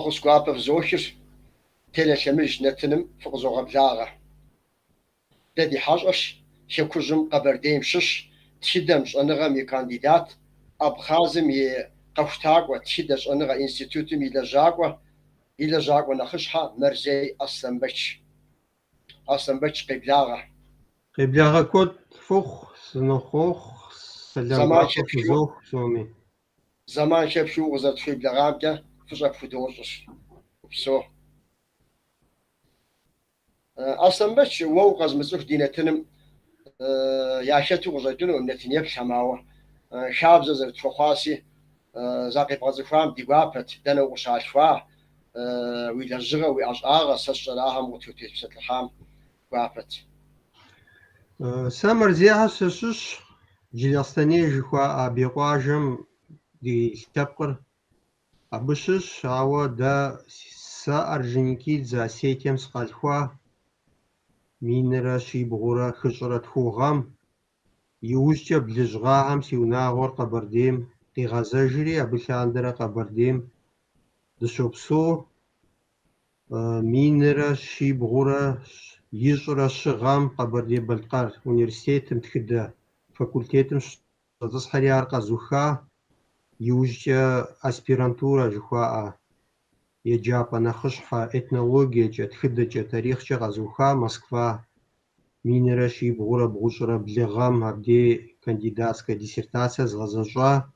فقص قابة في زوخر تلاشمج نتنم فقزو غبلاغة دادي حاجش شكوزم قبرديم شش تشدمش أنغامي كانديدات أبخازم قوشتاقوة تشدش أنغا إنستيتوتم إلى جاقوة نخشها مرزي أصلا بش قبلاغة كود فوخ سنخوخ سلنغاقو فزوخ سومي زمان شاف شو غزت في بلغامك فشك في دوزش بسو أصلا بش ووقز مزوخ دينتنم ياشتو غزتنو نتنيب شماوة شاب زرت فخاسي زاقي بغزفام ديوابت دانا وشاشفا ويلجغا ويأشعاغا سشراها متوتيش بسطلحام وابت سامر زيها سشش جلستاني جخوا أبيقواجم دي تبقر أبشش عوا دا سا أرجنكي زا سيتيم سقالخوا مينرا شيبغورا خشرة خوغام يوججا بلجغاهم سيوناغور قبرديم دي غازاجري أبلشاندرا قبرديم دشوبسو مينرا شيبغورا يجرى شغام قبردي بلقار أونيرسيتم تخدا فاكولتيتم شتزس حريار قزوخا يوججا أسبيرانتورا جخوا يجابا نخشحا إتنولوجيا تخدا تاريخ غزوخا موسكوا مينرا شيبغورا بغشرة بلغام هبدي كانديداتسكا диссертация زغزجا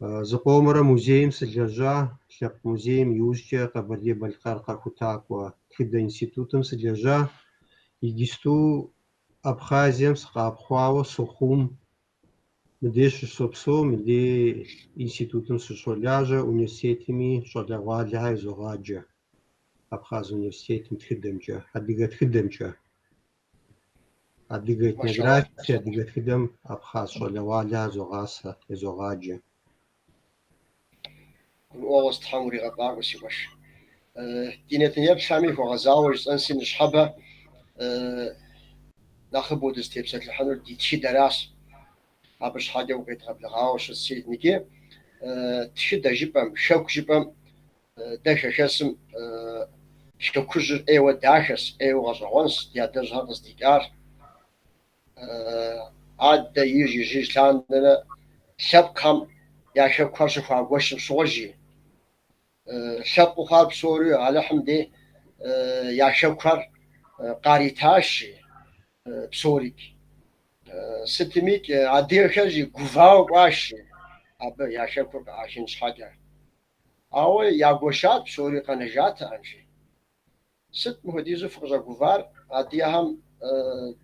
زقومرا موزيم سجلجا شق موزيم يوججا قبردي بلقار قاكوتاكوا تخدا إنستيتوتم سجلجا يجستو أبخازيم سقابخواو سخوم مديش سوبسو مدي إنستيتوتم سشولاجا أونيرسيتمي شولاغوالها يزوغاجا أبخاز أونيرسيتم تخدمجا أديغا تخدمجا أديغا إتنغرافيا أديغا تخدم أبخاز شولاغوالها زوغاسا يزوغاجا وأوس تحمري غبار وسيوش دينتن يبسامي وغزاوش أنسي نشحبها ناخبو دستيبسات الحنور دي تشي دراس أبش حاجة وقيت قبل غاوش السيد نيكي تشد جبم شوك جبم داش شاسم شوكوجر ايوه داشس ايوه غزوانس يا داش هذا استيكار عاد يجي جيش لاندنا شبكم يا شبكر شفا وش صوجي شبكو خاب سوري على حمدي يا شبكر قاريتاشي بسوريك ستميك عدير خرجي قفاو قاشي أبا يا شبكر عشان شحاجة أو يا قوشات بسوري قنجات أنشي ست مهديزو فقزا قفار عديهم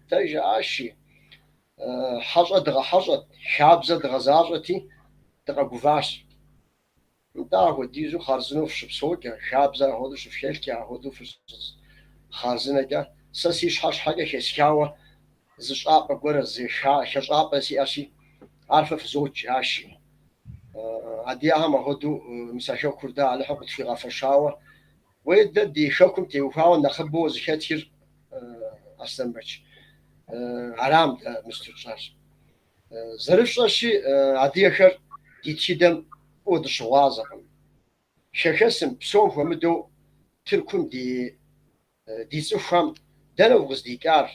تيجي عاشي حصد دغا حصد شابزة دغا زازتي دغا قفاش دا وديزو خارزنو في شبسوكا شابزة هودو شفشيلكا هودو في خارزنكا ساسيش حاش حاجة شسكاوة زشابة قرى زي ششابة سياسي عارفة في زوج عاشي عديها ما هودو مساشو كردا على حقت في غافشاوة ويددي شوكم تيوفاو نخبو زكاتير أصلا بش عرام مستوشاش زرفشاشي عديخر ديتشيدم ودش وازقم شكسم بسوم ومدو تركم دي سفهم دلو غزديكار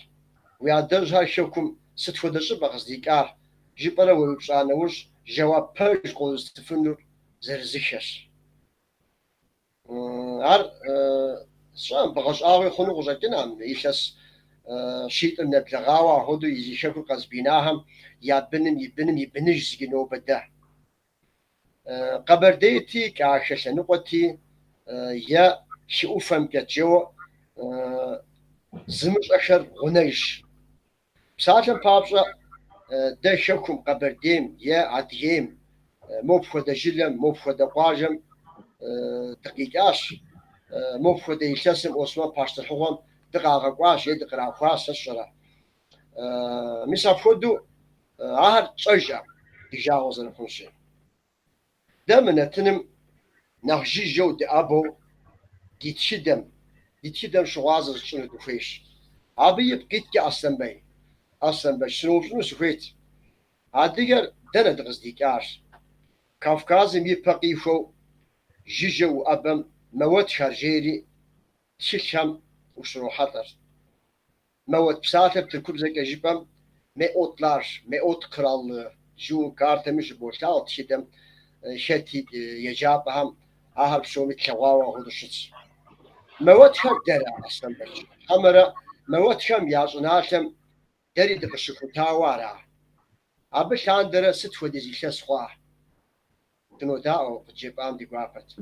ويعدرجها شوكم ستفودش بغزديكار جبرا ويبشانوش جواب بيش قول استفنور زرزيشش عر شام بغش آوي خنو غزاكنا إيشاس شيت النبلغاوة هودو يزي شكو قزبيناهم يبنج زينو بده قبرديتي كعشش نقطي يا شؤفم كتجو زمش أشر غنيش بساعة بابشا ده شكم قبرديم يا عديم مو بخدا جلم مو بخدا قاجم دقيقاش مو بخدا يشتسم أسمان باشتر حوام دقاقا قاش يدقرا قاس الشرع مسا فودو عهد تشجع تجاوز الخنشي دمنا تنم نخجي جو دي أبو ديتشدم شغازة شنو دفيش أبي يبقيت كي أصلا بي شنو سفيت عادير دنا دغزديكار كافكاز مي بقي شو جيجو أبم موت خرجيري تشيشم وشروحاتر موت بساتر تركب زي كجيبم مئات لارش مئات كرال جو كارت مش بوشال تشدم شتي يجابهم أهل شومي تشواوا هودشتش موت خر درا أصلا برش أمرا موت خم يازناشم دري دقشكو تاوارا أبشان درا ست ودزي شسخوا تنو داو جيبام دي قوافت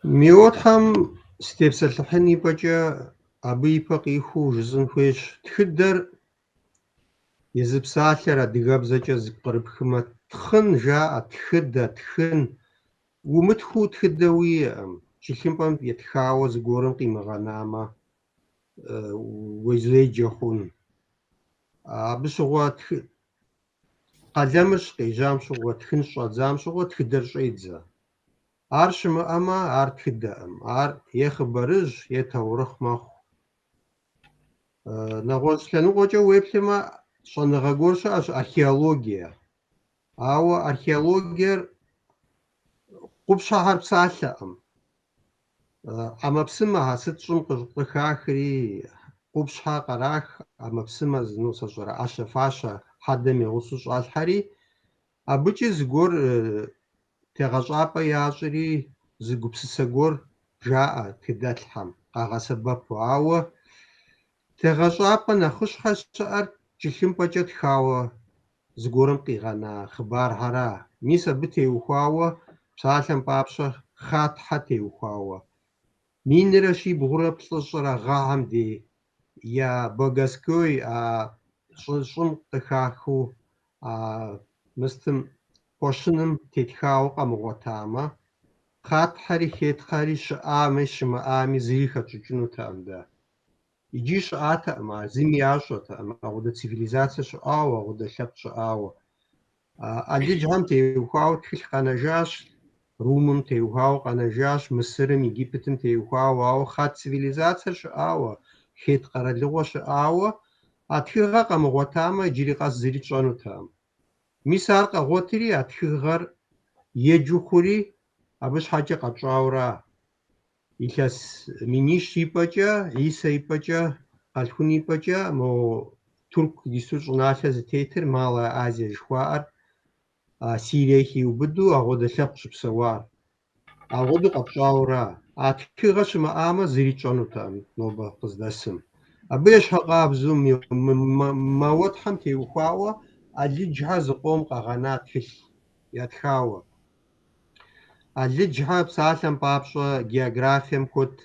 ميوتهم ستيبسلحني بجا أبي بقيخو جزن خويش تخدر يزبسالر أدقابزجا زقربخما تخن جاء تخن ومتخو تخدوي شلحنبام يتخاوى زقورن قيمة غنامة ويزليجخون بشغوة قلمش قيجام شغوة تخن شغوة شغوة تخدر شيدزا عرشم أما عرض خدام عرض يخبرج يتورخ مخ نغوص لنغوجا ويبلما شنغاغورشا أش أرخيولوجيا أو أرخيولوجيا قبشا حرب سالة أما بسمها ست شنق قخاخري قبشا قراخ أما بسمها زنو سجرا أشا فاشا حدمي غصوش الحري أبوشي زغور تغشابا ياشري زغبسسغور جاء تداتلحم قاغا سبب واو تغشابا نخش حشار جلمباجا تخاوى زغورم قيغانا خبار هرا ميسا بتي وخاوى بسالم بابشا خات حتي وخاوى مين رشي بغرا بلشرا غاهم دي يا بوغاسكوي شن تخاخو مستم بوشنم تتخاو قمغوتاما خات حري خيت خاري شآمي شمآمي زيخة جنو تامدا يجي شآتا أما زيمي عاشوتا أما غدا تسيفيليزاتيا شآوة غدا شاب شآوة اللي جهم تيوخاو تخيش قناجاش رومم تيوخاو قناجاش مصرم يجيبتم تيوخاو أو خات تسيفيليزاتيا شآوة خيت قرالغو شآوة أتخيغا قمغوتاما يجيري قاس زيري شانو تام ميسار قغوتري أتخيغر يجوخوري أبش حاجة قطعورا إلاس منيش يبجا عيسى يبجا الخون يبجا مو ترك يسوج ناشا زتيتر مالا آزيا جخوار سيريخي يوبدو أغودا شبش بسوار أغودا قطعورا أتكيغش ما آما زيري جانو تام نوبا قزدسم أبيش هقاب زوم مواد حمتي وخاوة اللي جهاز قوم قغانات فيش يتخاوة اللي جهاب سالم بابشة جيوغرافيم كنت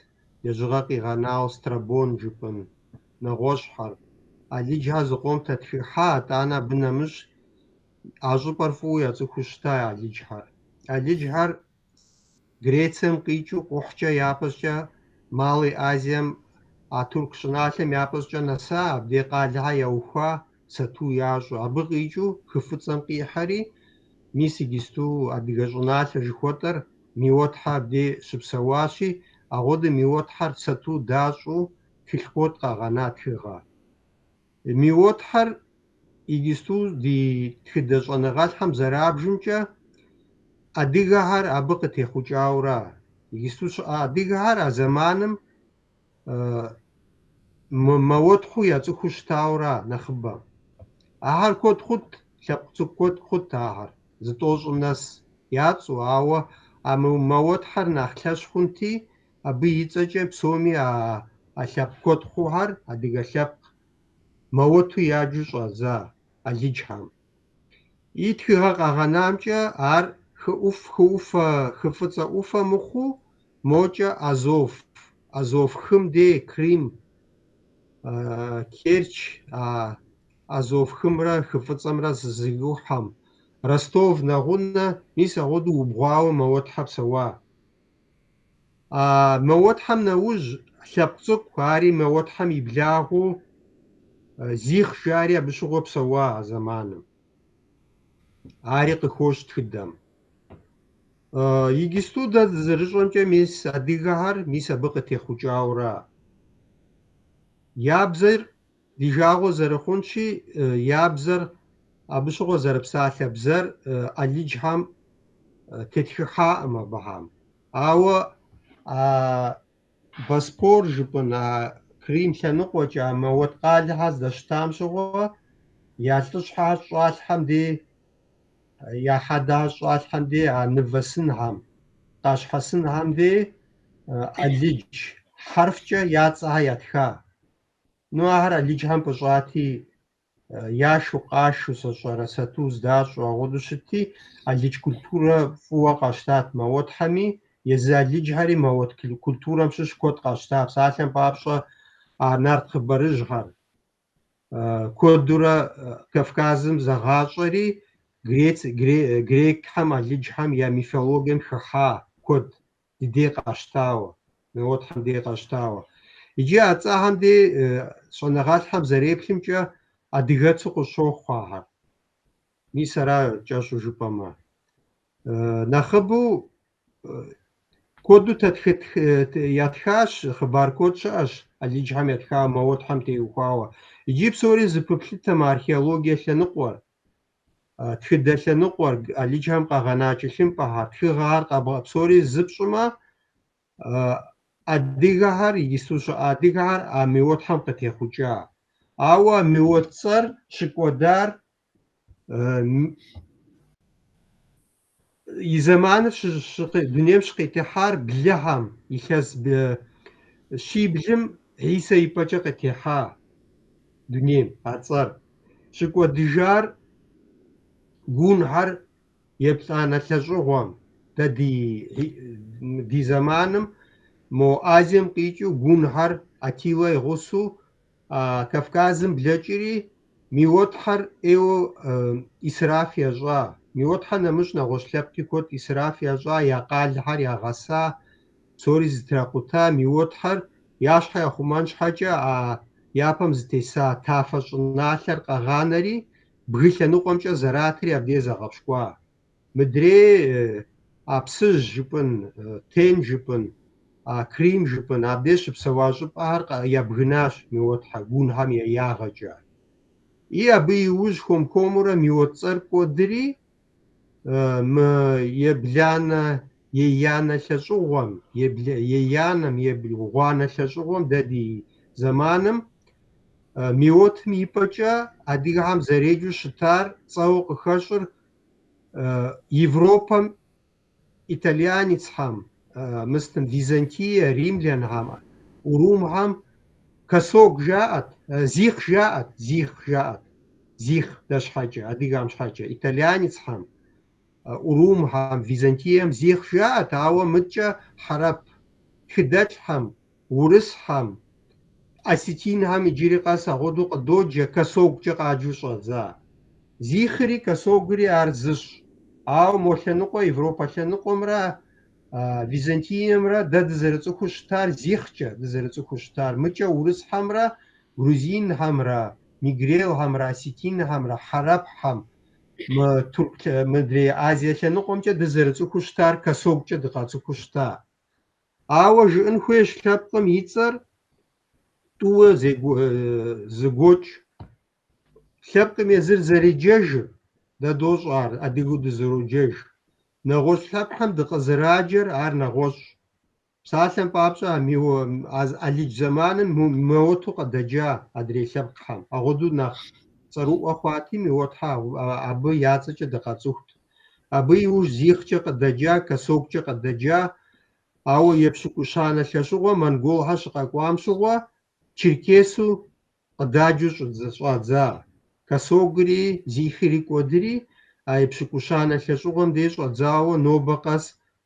يجغاقي غناو سترابون جبن نغوش حر اللي جهاز قوم تتخيحات أنا بنمش عجو برفو يتخوشتا اللي جهار غريتسم قيجو قوحجا يابسجا مالي آزيم ترك شنالم يابسجا نسا أبدي قالها يوخا ستو ياجو أبغيجو خفتسم قيحري ميسي جستو أديغا جنال جخوتر ميوتحا بدي سبسواشي أغود ميوتحر ستو داشو كالخوت قاغانا تخيغا ميوتحر إجستو دي تخدش أنغال حم زراب جمجا أديغا هر أبقى تخوجاورا إجستو أديغا هر زمانم موتحو يتخوشتاورا نخبا أهر كود خود شبتو كود خود تاهر زتوش الناس ياتسو أو مواد حر نخلش خونتي أبي يتجي بسومي أشاب كود خوهر أديك أشاب مواد ياجوش أزا أجيجهم يتخيها قغنامجا أر خوف خفتة أوفا مخو موجا أزوف خم دي كريم كيرش أزوف خمرا خفتة زيوحم رستوف نغونا ميسا غدو وبغاو مواد حب سوا مواد حم نوج شابتوك كاري مواد حم يبلاغو زيخ جاري بشغو بسوا زمان عارق خوش تخدم يجستو دا زرجون جا ميس أديغهار ميسا بقى تخوجاورا يابزر ديجاغو زرخونشي يابزر بشغو زربسالة بزر أليجهم تتخيحا أما بهم Ауэ Боспор жыпӏэн Крим лъэныкъуэкӏэ Мэуэт къалэхьэр здэщытам щыгъуэ я лӏыщхьэр щӏалъхьэм де, я хьэдахэр щӏалъхьэм де а нывэ-сынгъэм, къащхьэ-сынгъэм де ӏэлыдж хьэрфкӏэ я цӏэхьэр ятха. Ну ахэр ӏэлыджхэм пӏыщӏати, яшу къашу сощӏэрэ сэту здащӏэу агъуэту щытти, ӏэлыдж культурэ фӏыуэ къэщтат Мэуэтхьэми, езы ӏэлыджхэри Мэуэт культурэм щыщ куэд къэщта. Псалъэм папщӏэ а нарт хъыбарыжьхэр куэдурэ Кавказым зэгъащӏэри грекхэм, ӏэлыджхэм я мифологием хыхьа куэд ди дей къэщтауэ, Мэуэтхьэм дей къэщтауэ. Иджы а цӏэхьэм де щӏэныгъэлӏхэм зэреплъымкӏэ адыгэцу къыщохъу ахэр. Мис ара кӏэщӏу жыпӏэмэ. Нэхъыбэу куэду ятхащ, хъыбар куэд щыӏэщ ӏэлыджхэм ятхауэ, Мэуэтхьэм теухуауэ. Иджы псори зэпыплъытэмэ археологие лъэныкъуэр, тхыдэ лъэныкъуэр, ӏэлыджхэм къэгъэна кӏэлъымпӏэхэр, тхыгъэхэр псори зыпщӏымэ, адыгэхэр, иджысту щыӏэ адыгэхэр а Мэуэтхьэм къытехъукӏа. Ауэ Мэуэт цӏэр щыкӏуэдар и зэманыр дунейм щыкъитехьар блыхьэм, илъэс щиблым Исэ ипӏэкӏэ къытехьа дунейм а цӏэр. Щыкӏуэдыжар гунхэр еплӏанэ лъэщӏыгъуэм, дэ ди зэманым мо Азием къикӏыу гунхэр Аттила игъусу Кавказым блэкӏри, Мэуэтхьэр ӏейуэ исраф ещӏа. Мэуэтхьэр нэмыщӏ нэгъуэщӏ лъэпкъи куэд исраф ещӏа, я къалэхьэр ягъэса, псори зытракъута. Мэуэтхьэр я щхьэ яхъумэн щхьэкӏэ япэм зытеса тафэ щӏыналъэр къэгъанэри, бгы лъэныкъуэмкӏэ зэратри абдей зэгъэпщкӏуа. Мыдрей Псыжь жыпӏэн, Тен жыпӏэн, Крим жыпӏэн, абдей щыпсэуа щӏыпӏэхэр ябгынащ Мэуэтхьэр гунхэм я ягъэкӏэ. И абы иужь хуэм-хуэмурэ Мэуэт цӏэр кӏуэдри, мы ебланэ ейанэ лъэщӏыгъуэм, ейанэм, гъуанэ лъэщӏыгъуэм, дэ ди зэманым Мэуэтым ипӏэкӏэ адыгэхэм зэреджэу щытар, цӏэуэ къыхэщӏыр Европэм итальянецхэм, мыстым Византие, римлянхэм, урумхэм Косок жаӏэт, Зих жаӏэт, Зих дэ щхьэкӏэ, адыгэм щхьэкӏэ, итальянецхэм, урумхэм, Византием Зих жаӏэт, ауэ мыткӏэ хьэрэп тхыдэлъхэм, урысхэм, осетинхэм иджыри къэс агъуэту къыдоджэ, Косоккӏэ къаджэу щӏэдза. Зихри Косогри ар зыщ. Ауэ мо лъэныкъуэ, Европэ лъэныкъуэмрэ Византиемрэ дэ дызэрыцӏыхуу щытар Зихкӏэ дызэрыцӏыхуу щытар. Мыкӏэ урысхьэмрэ грузинхэмрэ, мигрелхэмрэ, осетинхэмрэ, хьэрэпхъэм, мыдрей Азие лъэныкъуэмкӏэ дызэрыцӏыхуу щытар Косоккӏэ дыкъэцӏыхуу щыта. Ауэ жыӏэн хуейщ лъэпкъым и цӏэр тӏууэ зэгуэкӏ. Лъэпкъым езыр зэреджэжыр, дэ дощӏ ар адыгэу дызэроджэж. Нэгъуэщӏ лъэпкъым дыкъызэраджэр ар нэгъуэщӏ. Псалъэм папщӏэ ӏэлыдж зэманым Мэуэту къэдэджа адрей лъэпкъхэм. Агъуэту нэхъ цӏэрыӏуэ хъуати, Мэуэтхьэ абы я цӏэкӏэ дыкъэцӏыхут. Абы иужь Зихкӏэ къыдэджа, Косоккӏэ къыдэджа, ауэ епщыкӏущанэ лъэщӏыгъуэ монголхэр щыкъэкӏуам щыгъуэ Черкесу къыдаджэу щӏадза. Косогри, Зихри кӏуэдри, а епщыкӏущанэ лъэщӏыгъуэм де щӏэдзауэ нобэ къэс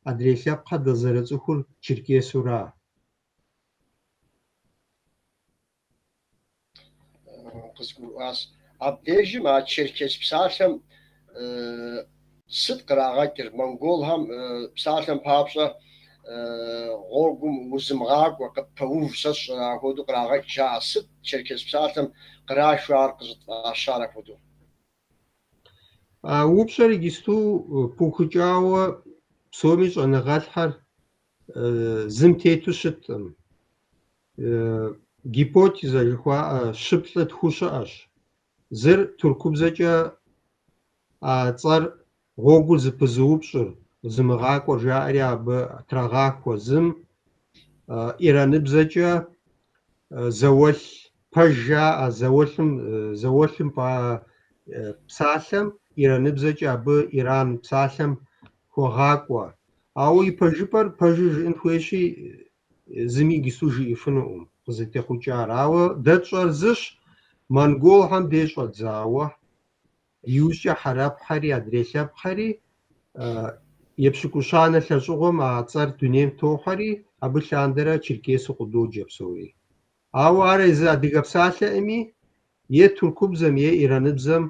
адрей лъэпкъхэр дызэрыцӏыхур Черкесура. Къызгурыӏуащ. Абдежым а Черкес псалъэм сыт кърагъэкӏыр? Монголхэм псалъэм папщӏэ гъуэгум узымыгъакӏуэ, къыппэув, сэ сщӏэрэ апхуэдэу кърагъэкӏ жаӏэ. Сыт Черкес псалъэм кърашэу ар къыщӏыщӏащар апхуэдэу? Упщӏэр иджысту пыухыкӏауэ псоми щӏэныгъэлъхьэр зым тету щыткъым. Гипотезэ жыхуаӏэ щыплӏэ тху щыӏэщ. Зыр Туркубзэкӏэ а цӏэр гъуэгур зыпызыупщӏыр, зымыгъакӏуэ жаӏэри абы трагъахуэ зым ираныбзэкӏэ зауэлъ пэж жаӏэ, зауэлъым псалъэм ираныбзэкӏэ абы Иран псалъэм хуогъакӏуэ. Ауэ и пэжыпӏэр пэжыр жыӏэн хуейщи, зыми иджысту жиӏэфынукъым къызэтехъукӏар. Ауэ дэ тщӏэр зыщ, монголхэм де щӏэдзауэ, иужькӏэ хьэрэпхъэри, адрей лъэпкъхэри епщыкӏущанэ лъэщӏыгъуэм а цӏэр дунейм тохьэри, абы лъандэрэ Черкесыу къыдоджэ псори. Ауэ ар езы адыгэ псалъэӏыми, е туркубзэм е ираныбзэм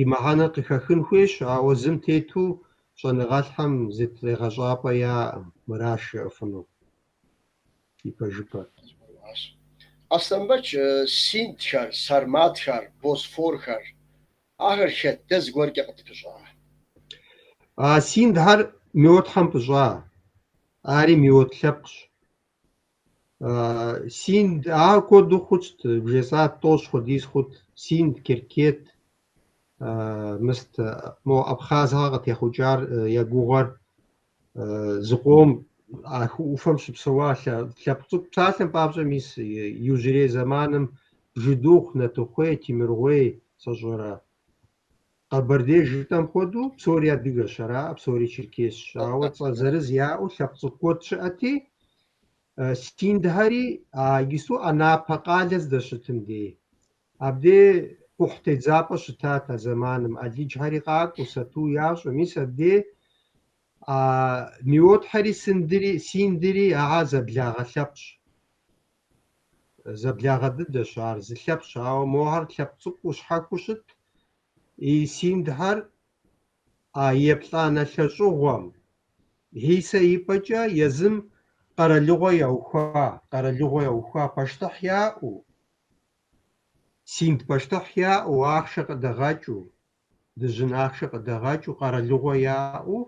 и мыхьэнэр къыхэхын хуейщ, ауэ зым тету щӏэныгъэлъхьэм зытрегъэщӏапӏэ яӏэм. Мыращ жыӏэфынур и пэжыпӏэр. Аслъэмбэч Синдхэр, Сарматхэр, Босфорхэр ахэр хэт дэ зыгуэркӏэ къытпыщӏа? Синдхэр Миотхьэм пыщӏа, ари Миот лъэпкъщ. Синд куэду хъущт, бжесӏа тӏощ хуэдиз хъут. Синд, Керкет, мо Абхазхэр къытехъукӏар я гугъэр зыкъом а хы ӏуфэм щыпсэуа лъэпкъ цӏыкӏу псалъэм папщӏэ, мис иужьрей зэманым Бжыдухъу, Натыхъуей, Темиргъуей, сащӏэрэ, Къэбэрдей жытӏэм хуэдэу псори адыгэщ ара, псори черкесщ. Ауэ цӏэ зырыз яӏэу лъэпкъ цӏыкӏу куэд щыӏэти, Синдхэри иджысту Анапэ къалэ здэщытым дей. Абдей къухь тедзапӏэ щытат а зэманым. Алыджхэри къакӏуэу, сату ящӏу. Мис абдей Миотхьэри Синдри зэблагъэ лъэпкъщ. Зэблагъэ дыдэщ ар, зы лъэпкъщ. Ауэ мохьэр лъэпкъ цӏыкӏуу щхьэхыу щыт. И Синдхэр еплӏанэ лъэщӏыгъуэм Хисэ ипӏэкӏэ езым къэралыгъуэ яухуа, пащтыхь яӏэу, Синд пащтыхь яӏэу, ахъшэ къыдэгъэкӏыу, дыжьын ахъшэ къыдэгъэкӏыу, къэралыгъуэ яӏэу,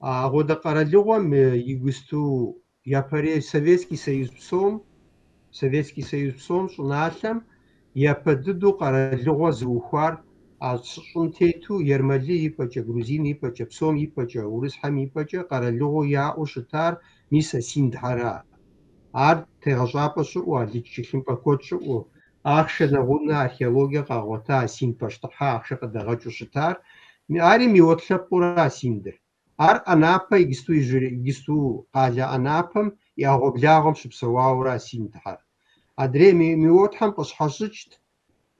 апхуэдэ къэралыгъуэм иджысту япэрей Советский Союз псом щӏыналъэм япэ дыдэу къэралыгъуэ зыухуар щӏым тету Ермэлый ипӏэкӏэ, Грузин ипӏэкӏэ, псом ипӏэкӏэ, урысхьэм ипӏэкӏэ къэралыгъуэу яӏэу щытар мис а Синдхьэра. Ар тегъэщӏапӏэ щыӏэу, алыдж чылъымпӏэ куэд щыӏэу, ахъшэ нэгъунэ археологие къагъуэта а Синд пащтыхьыр ахъшэ къыдэгъэкӏыу щытар. Ари Миот лъэпкъыура Синдыр. Ар Анапэ иджысту къалэ Анапэм и ӏэгъуэблагъуэм щыпсэуауэра Синдхьэр. Адрей Миотхьэм къыщхьэщӏыкӏт,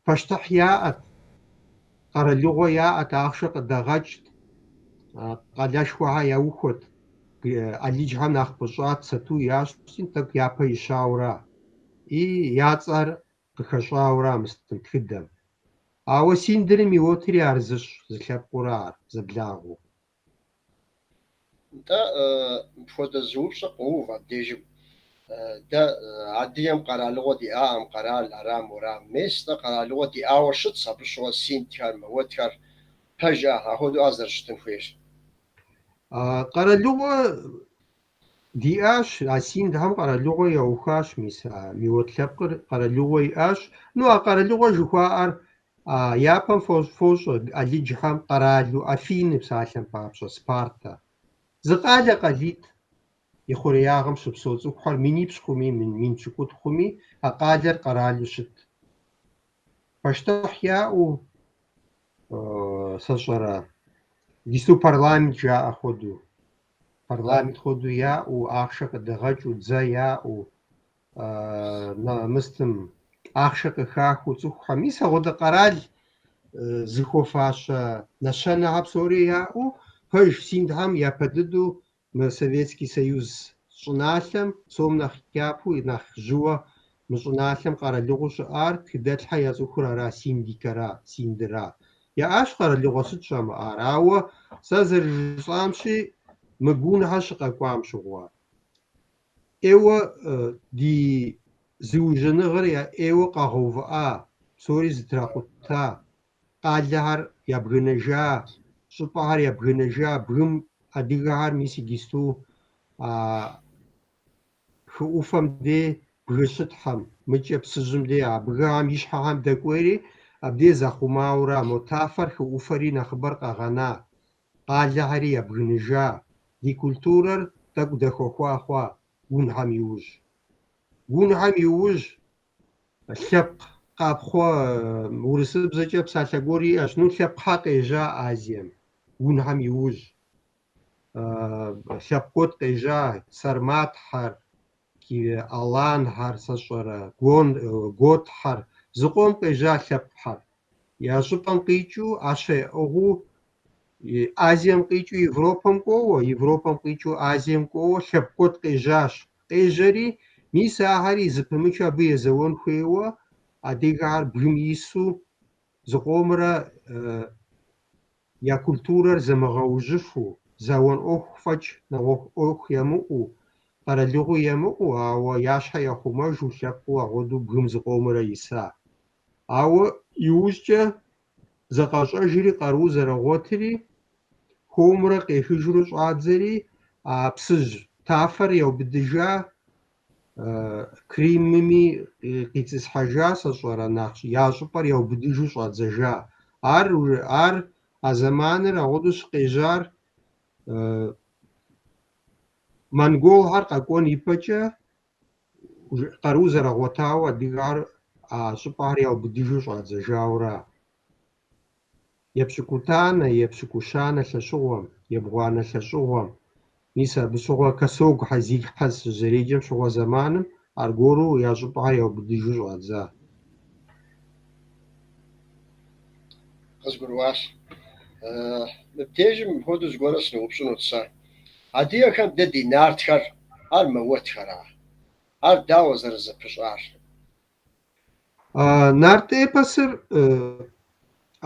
пащтыхь яӏэт, къэралыгъуэ яӏэт, ахъшэ къыдэгъэкӏт, къалэшхуэхьэр яухуэт, алыджхэм нэхъ пыщӏат, сату ящӏти, тӏэкӏу япэ ищауэра. Я цӏэр къыхэщӏауэра мыстым тхыдэм. Ауэ Синдри Миотри ар зыщ, зы лъэпкъыурэ ар, зэблагъэу. Дэ мыпхуэдэ зыупщӏэ къоув абдежым. Дэ Адыгейм къэралыгъуэ диӏаӏым, къэрал, арам, урам. Местэ къэралыгъуэ диӏауэ щытщ, абы щыгъуэ Синдхэр, Мыуэтхэр пэжа, ахуэдэу зэрыщытын хуейщ. Къэралыгъуэ диӏащ, а Синдхэм къэралыгъуэ яухуащ, мис Миот лъэпкъыр къэралыгъуэ иӏащ. А къэралыгъуэ жыхуаӏэр япэм фощӏэ алыджхэм къэралу Афины псалъэм папщӏэ, Спартэ. Зы къалэ къалит и хъуреягъым щыпсэу цӏыхухэр, минипщӏ хъуми, мин щыкӏутӏ хъуми, а къалэр къэралу щыт. Пащтыхь яӏэу, сащӏэрэ, иджысту парламент жаӏэ хуэдэу. Парламент хуэдэу яӏэу, ахъшэ къыдэгъэкӏыу, дзэ яӏэу, мыстым ахъшэ къыхахыу цӏыхухэм. Мис ахуэдэ къэрал зыхуэфащэ нэщэнэхьэ псори яӏэу, пэж Синдхэм япэ дыдэу мы Советский Союз щӏыналъэм, псом нэхъ япэу, нэхъ жьыуэ мы щӏыналъэм къэралыгъуэу щыӏар тхыдэлъхьэ я цӏыхур ара, Синдыра. Яӏащ къэралыгъуэ сыт щӏэмыӏар, ауэ сэ зэрыжысӏамщи, мы гунхэр щыкъэкӏуам щыгъуэ. Ӏейуэ ди зыужьыныгъэр ӏейуэ къэгъэувыӏа, псори зытракъута, къалэхэр ябгынэжа, щӏыпӏэхэр ябгынэжа, бгым адыгэхэр мис иджысту хы ӏуфэм дей бгыщытхьэм, мыкӏэ псыжьым дей а бгыхьэм и щхьэхэм дэкӏуейри, абдей зэхъумауэра, мотафэр хы ӏуфэри нэхъыбэр къэгъэна. къалэхьэри ебгыныжа, ди культурэр тӏэкӏу дэхуэхуа хъуа унхьэм иужь. Унхьэм иужь лъэпкъ къапхъуэ урысыбзэкӏэ псалъэ гуэр иӏэщ. Ну, лъэпкъхьэ къежьа Азием унхьэм иужь. Лъэпкъ куэд къежьа Сарматхьэр, Аланхьэр, сэ сщӏэрэ, Готхьэр, зыкъом къежьа лъэпкъхьэр. Я щӏыпӏэм къикӏыу ӏэщэ ӏыгъыу Азием къикӏыу Европэм кӏуэуэ, Европэм къикӏыу Азием кӏуэуэ лъэпкъ куэд къежьащ. Къежьэри мис ахьэри зэпымычу абы езэуэн хуейуэ адыгэхьэр бгым ису зыкъомрэ я культурэр зэмыгъэужьыфу, зауэн ӏуэху фӏэкӏ, ӏуэху емыӏуу, къэралыгъуи емыӏуу, ауэ я щхьэ ехъумэжу лъэпкъыу агъуэду бгым зыкъомрэ иса. Ауэ иужькӏэ зэкъэщӏэжри къару зэрыгъуэтри, хуэмурэ къехыжурэ щӏадзэри, а псыжь тафэр еубыдыжа, кремми къицӏысхьэжа, сэ сщӏэрэ, я щӏыпӏэр еубыдыжу щӏадзэжа. Ар а зэманыр агъуэту щыкъежьар монголхьэр къэкӏуэн ипэкӏэ къару зэрыгъуэтауэ адыгэхьэр а щӏыпӏэхэр яубыдыжу щӏадзэжауэра. Епщыкӏутанэ, епщыкӏущанэ лъэщыгъуэм, ебгъуанэ лъэщыгъуэм, мис абы щыгъуэ Косогу Хьэзигхьэ щызэреджэм щыгъуэ зэманым аргуэру я щӏыпӏэхэр яубыдыжу щӏадза. Къызгурыӏуащ. Мыбдежым мыпхуэдэу зыгуэру сыноупщӏынут сэ. Адыгэхэм дэ ди нартхэр ар мэуэтхэра? Ар дауэ зэрызэпыщӏар? Нарт эпосыр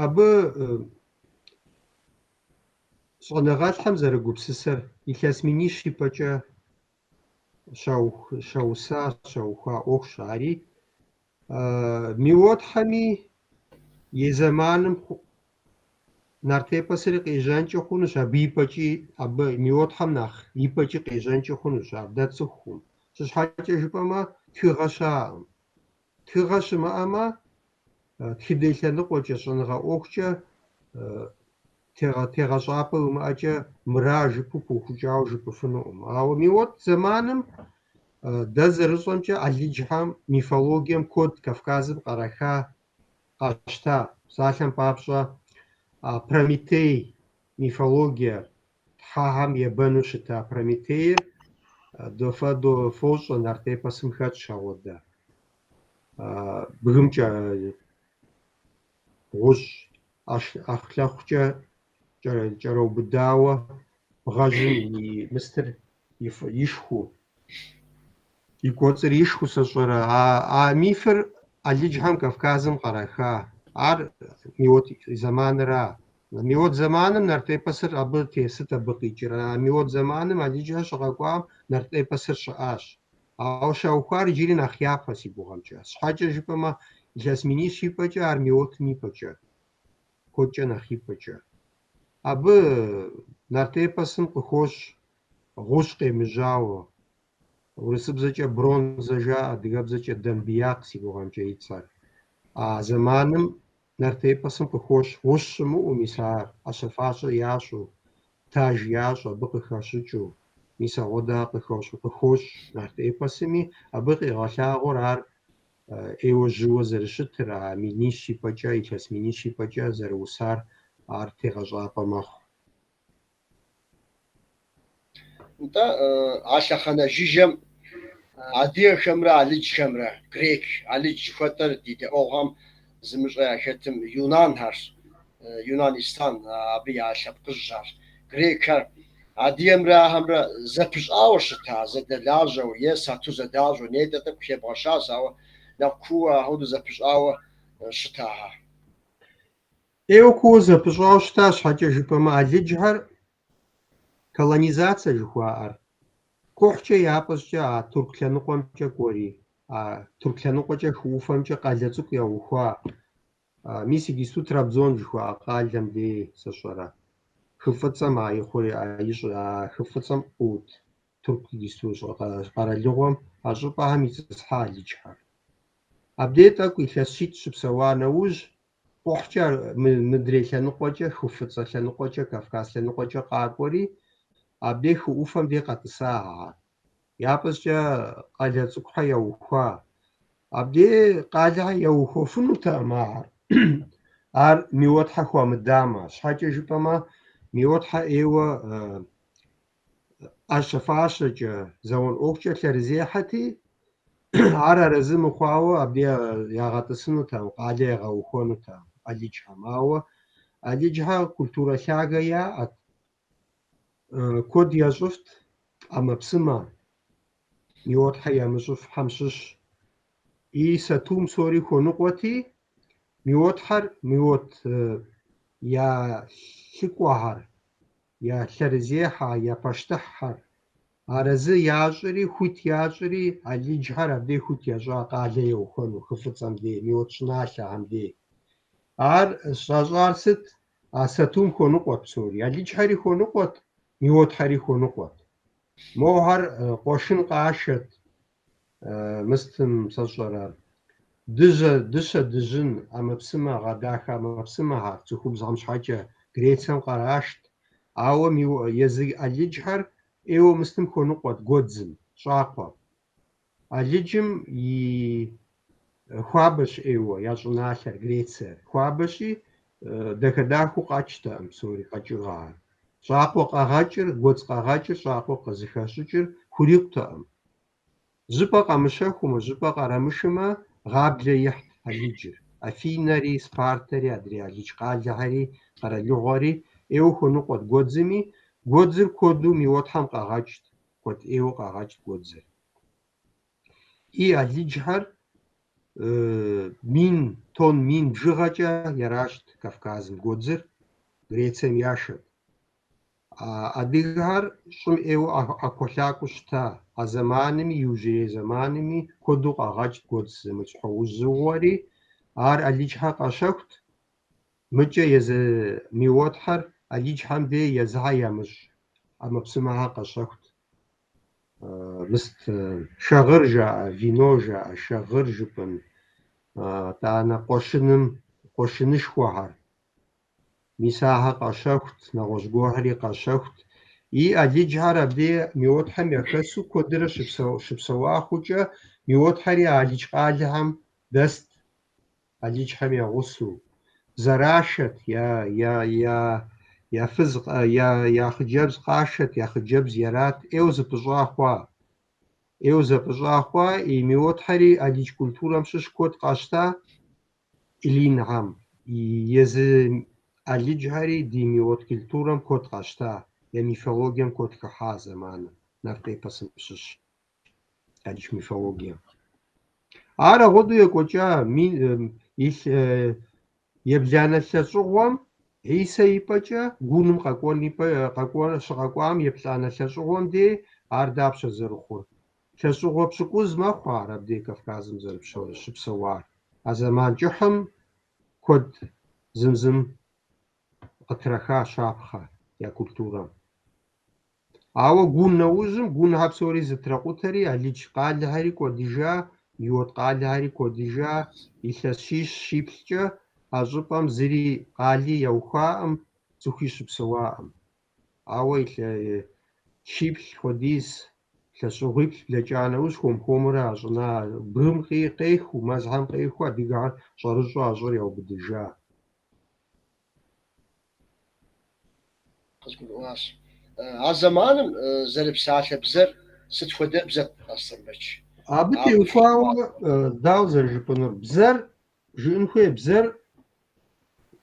абы щӏэныгъэлӏхэм зэрыгупсысэр Илъэс Минищ ипэкӏэ щауса, щаухуа ӏуэхущ ари. Миуэтхьэми и зэманым нарт эпосыр къежьэнкӏэ хъунущ, абы ипэкӏи, абы миуэтхьэм нэхъ ипэкӏи къежьэнкӏэ хъунущ ар дэ цӏыхум. Щы щхьэкӏэ жыпӏэмэ, тхыгъэ щаӏым. Тхыгъэ щымыӏэмэ, тхыдей лъэныкъуэкӏэ, щӏэныгъэ ӏуэхукӏэ тегъэщӏапӏэ умыӏэкӏэ мыра жыпу пыухыкӏауэ жыпӏыфынукъым. Ауэ миуэт зэманым дэ зэрыщӏэмкӏэ алыджхэм мифологием куэд Кавказым къэрэха, къащта. Псалъэм папщӏэ, Прометей мифологие, тхьэхэм ебэну щыта Прометейр фощӏэ нарт эпосым хэтщ ауэдэ. Бгымкӏэ гъущӏ ӏэхълъэхъукӏэ кӏэрэубыдауэ бгъэжьым и мыстыр ишху, и кӏуэцӏыр ишху, сэ сщӏэрэ. А мифыр алыджхэм Кавказым къэрэха. Ар миуэт зэманыра. Миуэт зэманым нарт эпосыр абы сыт абы къикӏыр? А миуэт зэманым алыджхэр щыгъэкӏуам нарт эпосыр щыӏащ. Ауэ щаухуар иджыри нэхъ япэ си гугъэмкӏэ. Щхьэкӏэ жыпӏэмэ, Илъэс Минищ ипэкӏэ, ар миуэтым ипэкӏэ, куэдкӏэ нэхъ ипэкӏэ. Абы нарт эпосым къыхощ гъущӏ къемыжьауэ. Урысыбзэкӏэ бронзэ жаӏэ, адыгэбзэкӏэ дамбияк си гугъэмкӏэ и цӏэр. А зэманым нарт эпосым къыхощ гъущӏ щымыӏэу, мис ар ӏэщэфащӏэ ящӏу, таж ящӏу, абы къыхэщӏыкӏыу, мис ауэдэ къыхощ нарт эпосыми, абы къигъэлъагъуэр ар ӏейуэ жьыуэ зэрыщытыр, а Минищ ипэкӏэ, Илъэс Минищ ипэкӏэ зэрыусар ар тегъэщӏапӏэ мэхъу. НтӀэ а лъэхъэнэ жыжьэм адыгэхэмрэ алыджхэмрэ, грек, алыдж жыхуэтӏэр ди дэӏуэгъуэм зымыщӏэ яхэтым Юнанхэр, Юнанистан, абы я лъэпкъыжьхэр, грекхэр адыгэмрэ ахэмрэ зэпыщӏауэ щыта, зэдэлажьэу, е сату зэдащӏэу, нетӏэ тӏэкӏу тебгъэщащ, ауэ нэхъ куууэ ахуэдэу зэпыщӏауэ щыта. Ӏейуэ куууэ зэпыщӏауэ щыта, щхьэкӏэ жыпӏэмэ, алыджхэр колонизацие жыхуаӏэр кхъухькӏэ япӏэщӏкӏэ а турк лъэныкъуэмкӏэ кӏуэри, а турк лъэныкъуэкӏэ хыуфэмкӏэ къалэ цӏыкӏу яухуа. Мис иджысту Трабзон жыхуаӏэ къалэм дей, сэ сщӏэрэ. Хы фӏыцӏэм а хы фӏыцӏэм къыут турк иджысту къэралыгъуэм а щӏыпӏэхэм ицӏысхьа алыджхэр. Абдей тӏэкӏу илъэс щитӏ щыпсэуа нэужь, قحجة مدري لنقوجة خفصة لنقوجة كافكاس لنقوجة قاقوري أبدي خوفم دي قد ساعة يابس جا قاجة سكحة يوخوا أبدي قاجة يوخوا فنو تأمار أر ميوتحة خوا مدامة شحاجة جبما ميوتحة إيوة أشفاشة جا زون أوكجة لرزيحتي عرا رزم خواوة أبدي يغطسنو تام قاجة يغوخونو تام أليجها ماوة أليجها كولتورة ثاقية كود يزفت أما بسما ميوتحة يمزف حمشش إي ستوم سوري خونقوتي ميوتحر ميوت يا شكوهر يا شرزيحة يا بشتحر أرزي ياجري خوت ياجري علي جهر أبدي خوت ياجرا قاعدة يوخونو خفت أمدي ميوت شناشا أمدي شاجار ست ستوم خونقوت سوري علي جهري خونقوت ميوت حري خونقوت موهر قوشن قاشت مستم سجرار دشة دجن أما بسمة غداك أما بسمة ها تخوب زغمش حاجة قريتسم قراشت أو ميو يزي أليجهر إيو مستم خونقوت قدزم شاقوة أليجم خوابش إيو يجناشر قريتسر خوابشي دكداكو قاچتا أم سوري قاچغار شاقوة قاغاچر قدز قاغاچر شاقوة قزخاشجر خوريقتا أم جبا قامشاكوما جبا قرامشما غابلة يحت أليجر أفيناري سبارتري أدري أليج قالجهري قراليغوري إيو خونقوت قدزمي قدزر كودو ميوتحم قاغاچت قد إيو قاغاچت قدزر إي أليجهر مين تون مين بجغاچا يراشت كافكازم قدزر غريتسم ياشت أديغار شم إيو أكوشاكو شتا زمانمي يوجي زمانمي كودو قاغاچت قدز متحوزوري ار أليجها قاشخت مجا يز ميوتحر أليجهم دي يزها يمش أما بسمها قاشخت مست شغر جاء فينو جاء شغر جبن تانا قوشنش خوهر ميساها قاشخت نغوشگوهري قاشخت إي أليجهر أبدي ميوتحم يخسو كودر شبسوا خوجا ميوتحري أليج قالهم دست أليجهم يغسو زراشت يا فزق يا خجبز قاشت يا خجبز يرات إيوز بجاخوا إيوز بجاخوا إي ميوتحري أليج كولتورم شش كود قاشتا إلي نعم يز أليجهري دي ميوت كولتورم كود قاشتا يا ميثولوجيم كود كحا زمان نفتي بسم شش أليج ميثولوجيا أرا غدو يكوجا مين إيش يبجانا لشغوام عيسى يبجا غونم قاقوان شغاقوام يبجانا لشغوام دي أردابش زرخور لشغو بشكوز ما خوار أبدي كافكازم زرب شبسوار أزمان جحم كود زمزم قطرخا شابخا يا كولتورا أو غون نوزم غون هابسوري زترقوتري أليج قال هاري كوديجا يوت قال هاري كوديجا يلشيش شيبلجا أجبام زري قالي يوخاءم زخي شبسواءم أو شيبل خديس لشغيب لجانوش خومرا أجنا برم قيخ ومزهم قيخ وديقا شرجو أجر يو بديجا زمان زرب ساعة بزر ست فدا بزر أصلا بش أبتي وفاو داوزر جبنر بزر جن خوي بزر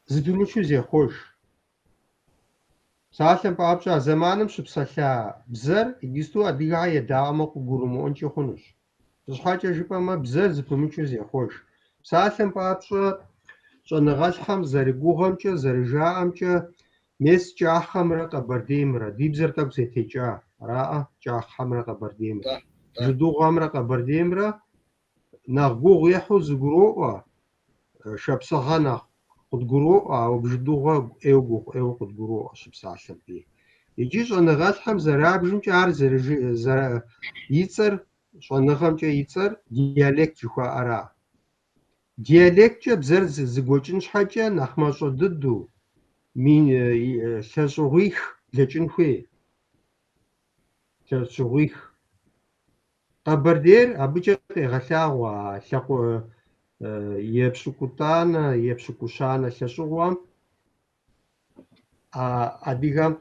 زبيمشو زي خوش ساعة بابشا زمانم شبسالها بزر يجستو أديقا يداما قرمو أنشي خونش بس حاجة جبما بزر زبيمشو زي خوش ساعة بابشا شنغالحم زرقوغمشا زرجاءمشا ميس جاحمرا قبرديمرا دي بزر تاك زيتيجا راء جاحمرا قبرديمرا جدوغمرا قبرديمرا نغبوغ يحو زقروء شبسغانا قد قروء أو بجدوغا إيو قد قروء شبسا شبيه يجي شنغالحم زرابجمشا عار يتسر شنغمشا يتسر ديالكت جخوا أرا диалектчэ бзэр зыгуэкӏын щхьэкӏэ нэхъ мащӏэ дыдэу лъэщӏыгъуих блэкӏын хуей. Лъэщӏыгъуих. Къэбэрдейр абыкӏэ къегъэлъагъуэ а епщыкӏутӏанэ, епщыкӏущанэ лъэщӏыгъуэм адыгэм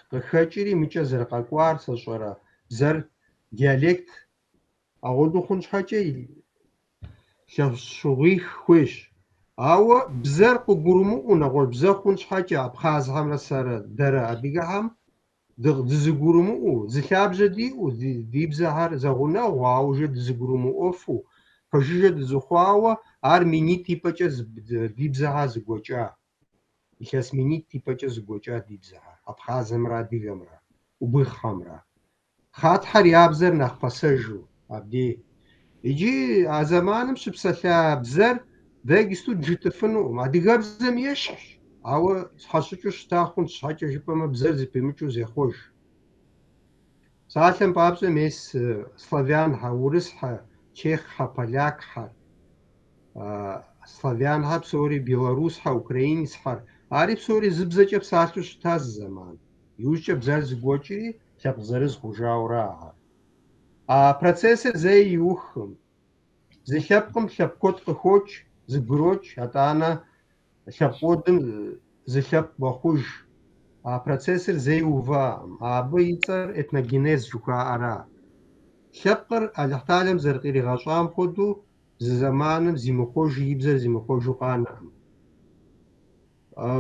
къыхэкӏри мыкӏэ зэрыкъэкӏуар сэ щӏэрэ бзэр диалект агъуэту хъун щхьэкӏэ лъэщӏыгъуих хуейщ. Ауэ бзэр къыгурымыӏуэу нэгъуэщӏ бзэ хъун щхьэкӏэ абхъазхьэмрэ сэрэ дэрэ адыгэхьэм дызыгурымыӏуэу, зы лъабжьэ диӏэу, ди бзэхьэр зэгъунэгъуу, ауэ жыг дызыгурымыӏуэфу, пэжыжьэ дызыхъуауэ, ар минит ипӏэкӏэ ди бзэхьэр зыгуэкӏа. Илъэс минит ипӏэкӏэ зыгуэкӏа ди бзэхьэр, абхъазэмрэ адыгэмрэ, ӏубыххьэмрэ. Хъатхьэр я бзэр нэхъ пэсэжу абдей. Иджы а зэманым щыпсэлъа бзэр дэгисту джытыфынукъым. Адыгэбзэм ещхьщ, ауэ щхьэщыкӏыу щыта хъунщ, щхьэкӏэ жыпӏэмэ бзэр зэпимычӏу зехъуэж. Псалъэм папщӏэ мес славянхьэ, урысхьэ, чеххьэ, полякхьэ, славянхьэ псори, белорусхьэ, украинецхьэр, ари псори зы бзэкӏэ псалъэу щыта зы зэман. Иужькӏэ бзэр зыгуэкӏри лъэпкъ зырыз хъужауэра ар. А процессыр зэи иухым. Зы лъэпкъым лъэпкъ куэд къыхокӏ, зыгурокӏ, атӏанэ лъэпкъ куэдым зы лъэпкъ мэхъуж. А процессыр зэи уваӏым. Абы и цӏэр этногенез жыхуаӏэра. Лъэпкъыр Алыхьталэм зэрыкъригъэщӏам хуэдэу зы зэманым зимыхъуэжу, и бзэр зимыхъуэжу къанэӏым.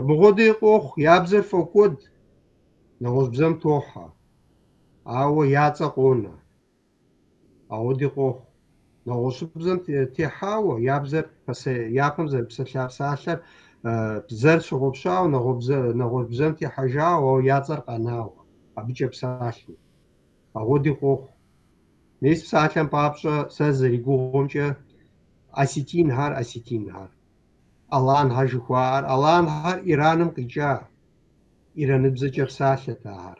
Мыгъуэдей къохъу, я бзэр фӏы куэд нэгъуэщӏ бзэм тохьэ, ауэ я цӏэ къонэ. Ауэдей къохъу. Нэгъуэщӏ щӏыббзэм техьауэ, я бзэр япэм зэрыпсэлъа псалъэр бзэр щыгъупщауэ, нэгъуэщӏ бзэм техьэжауэ, ауэ я цӏэр къэнауэ. Абыкӏэ псалъэу. Ауэдей къохъу. Мис псалъэм папщӏэ сэ зэригугъумкӏэ осетинхьэр, аланхьэр жыхуаӏэр, аланхьэр Ираным къикӏа. Ираныбзэкӏэ псалъэт ар.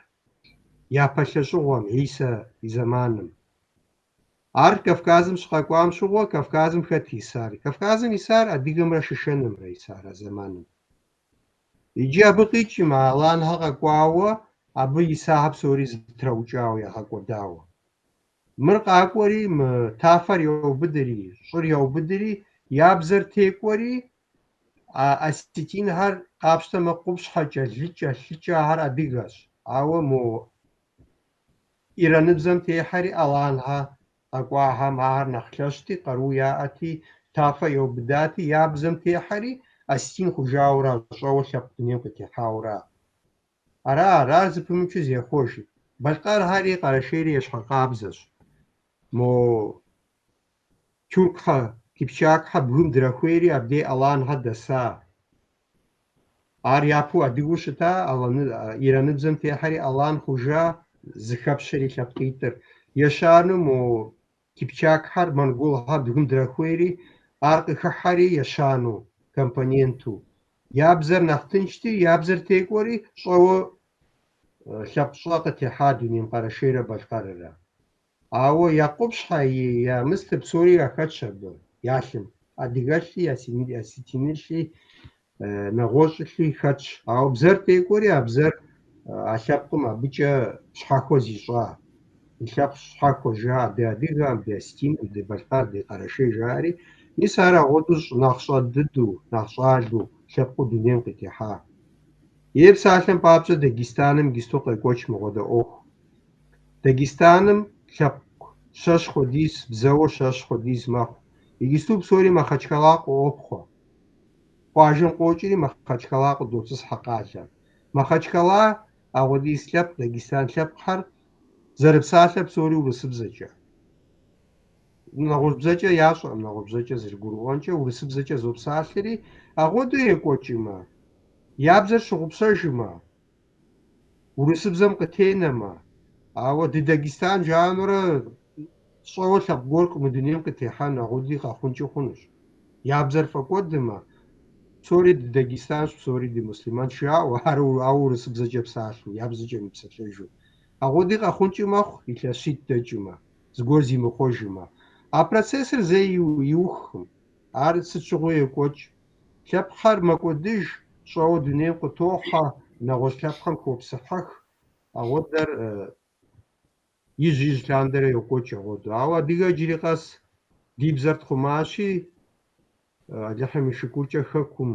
Япэ лъэщӏыгъуэм, Исэ и зэманым. Ар Кавказым щыкъэкӏуам щыгъуэ, Кавказым хэт исар? Кавказым исар адыгэмрэ шышэнымрэ исар а зэманым. Иджы абы къикӏым аланхьэр къэкӏуауэ, абы исахьэр псори зэтраукӏауэ, ягъэкӏуэдауэ. Мыр къакӏуэри, тафэр йоубыдэри, щӏыр йоубыдэри, я бзэр текӏуэри, осетинхьэр къапщтэмэ къупщхьэкӏэ, лъыкӏэ, адыгэщ. Ауэ Ираныбзэм техьэри аланхьэр къэкӏуахьэм ар нэхъ лъэщти, къару яӏэти, тафэ йоубыдати, я бзэм техьэри осетин хъужауэра, щӏэуэ лъэпкъ дунейм къытехьауэра. Ар зэпымычу зехъуэж. Балъкъэрхьэри къэрэшейри ещхьэ къабзэщ. Тюркхьэ, кипчакхьэ бгым драхуейри абдей аланхьэр дэса. Ар япэу адыгэу щыта, Ираныбзэм техьэри алан хъужа, зыхэпщэри лъэпкъитӏыр. Ещану кипчакхьэр, монголхьэр бгым драхуейри, ар къыхыхьэри ещану компоненту. Я бзэр нэхъ тыншти, я бзэр текӏуэри, щӏэуэ лъэпкъ щӏэ къытехьа дунейм, къэрэшейрэ балъкъэррэ. Ауэ я къупщхьэ, я мыстыр псори яхэтщ абы, ялъым. Адыгэлъи, осетинылъи, нэгъуэщӏылъи хэтщ. Ауэ бзэр текӏуэри, а бзэр а лъэпкъым абыкӏэ щхьэхуэ зищӏа. И лъэпкъ щхьэхуэ жаӏэ, ди адыгэ, ди осетин, ди балъкъэр, ди къэрэшей жаӏэри, мис ар агъуэту нэхъ щӏэ дыдэу, нэхъ щӏалэу лъэпкъыу дунейм къытехьа. Е псалъэм папщӏэ Дагъистаным игисту къекӏуэкӏ мыгъуэдэ ӏуэху. Дагъистаным лъэпкъ щэщ хуэдиз, бзэуэ щэщ хуэдиз мэхъу. Игисту псори Махачкала къоӏуэпхъуэ. Къуажэм къокӏри Махачкала къыдоцӏысхьэ къалэр. Махачкала апхуэдиз лъэпкъ, Дагъистан лъэпкъхэр зэрыпсалъэр псори урысыбзэкӏэ. Нэгъуэщӏ бзэкӏэ ящӏэкъым, нэгъуэщӏ бзэкӏэ зэрыгурыӏуэнкӏэ урысыбзэкӏэ зопсалъэри, агъуэдэу екӏуэкӏымэ, я бзэр щыгъупщэжымэ, урысыбзэм къытенэмэ, ауэ ди Дагъистан жаӏэнурэ щӏэуэ лъэпкъ гуэр мы дунейм къытехьэн агъуэди къэхъункӏи хъунущ. Я бзэр фӏэкӏуэдымэ, псори ди Дагъистанщ, псори ди мусульманщ жаӏэу, ауэ урысыбзэкӏэ псалъэу, я бзэкӏэ мыпсэлъэжу. Агъуэди къэхъункӏи мэхъу, илъэс щитӏ дэкӏымэ, зыгуэр зимыхъуэжымэ. А процессыр зэи иухым. ар сыт щыгъуи екӏуэкӏ. Лъэпкъхьэр мэкӏуэдыж, щӏэуэ дунейм къытохьэ, нэгъуэщӏ лъэпкъхэм хопсыхьэх, ауэдэр ижь лъандэрэ йокӏуэкӏ ауэду. Ауэ адыгэ иджыри къэс ди бзэр тхъумащи, Алыхьым и шыкуркӏэ хэкум.